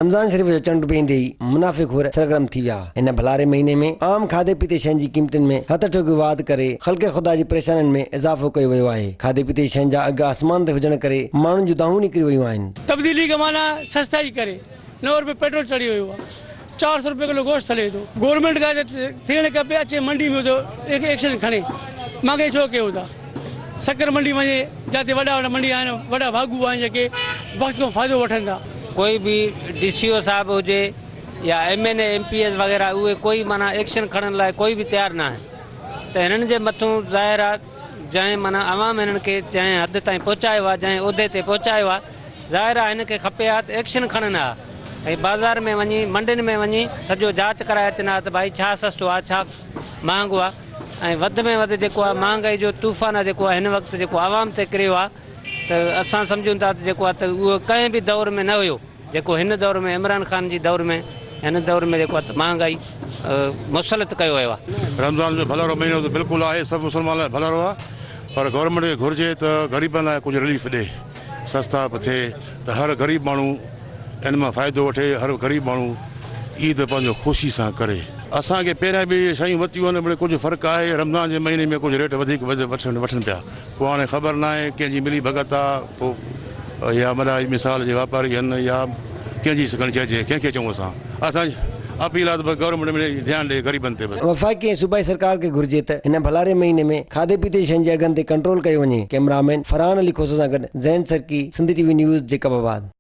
रमज़ान शरीफ जो चंड पींदे ही मुनाफ़िक़ सरगर्म थी विया। इन भलारे महीने में आम खाधे पीते शयुनि जी क़ीमतुनि में हथ ठोकी वाध करे ख़ल्क़े ख़ुदा जी परेशानियुनि में इज़ाफ़ो कयो वियो आहे। खाधे पीते शयुनि जा अघ आसमान ते हुजण करे माण्हुनि जूं दाहूं निकिरी वियूं आहिनि। तब्दीली का माना सस्ताई करे 9 रुपए पेट्रोल चढ़ी हुई है, 400 रुपए किलो गोश्त हले तो गवर्नमेंट का थियण खपे अचे मंडी में तो एक्शन खणे मांगे छो कयो था। शक्कर मंडी वञे जिते वॾा वॾा मंडी आहिनि, वॾा भागू आहिनि जेके वक़्त खां फ़ाइदो वठनि था। कोई भी DCO साहब हुजे या MNA MPS वगैरह उहे कोई माना एक्शन खणण लाइ कोई भी तैयार ना है। तो हिननि जे मथां ज़ाहिर आहे जंहिं माना आवाम हिननि खे जंहिं हद ताईं पहुचायो आहे, जंहिं उहिदे ते पहुचायो आहे, ज़ाहिर आहे हिन खे खपे आहे त एक्शन खणनि हा। ऐं बाज़ार में वञी मंडियुनि में वञी सॼो जांच कराए अचनि हा त भाई छा सस्तो आहे छा महांगो आहे। ऐं वधि में वधि जेको आहे महांगाई जो तूफ़ान आहे जेको आहे हिन वक़्तु जेको आवाम ते किरियो आहे त असां सम्झूं था त जेको आहे त उहो कंहिं बि दौर में न हुयो जेको हिन दौर में इमरान खान जी दौर में हिन दौर में जेको आहे महांगाई मुसलत कयो वियो आहे। रमज़ान जो भलारो महीनो त बिल्कुलु आहे, सभु मुस्लमान लाइ भलारो आहे, पर गवर्नमेंट खे घुरिजे त ग़रीबनि लाइ कुझु रिलीफ ॾे, सस्ता बि थिए त हर ग़रीब माण्हू इन मां फ़ाइदो वठे, हर ग़रीब माण्हू ईद पंहिंजो ख़ुशी सां करे। असांखे पहिरियां बि शयूं वरितियूं आहिनि, मिड़े कुझु फ़र्क़ु आहे। रमज़ान जे महीने में कुझु रेट वधीक वठनि पिया, पोइ हाणे ख़बर न आहे कंहिंजी मिली भगत आहे पोइ या वॾा मिसाल जे वापारी आहिनि या कंहिंजी सघनि चइजे, कंहिंखे चऊं असां अपील आहे त गवर्नमेंट में ध्यानु ॾे ग़रीबनि ते। वफ़ाक़ी ऐं सूबाई सरकार खे घुर्जे त हिन भलारे महीने में खाधे पीते शयुनि जे अघनि ते कंट्रोल कयो वञे। कैमरामैन फरहान अली खोसो सां गॾु ज़ैन सरकी, सिंधी TV न्यूज़, जेकबाबाद।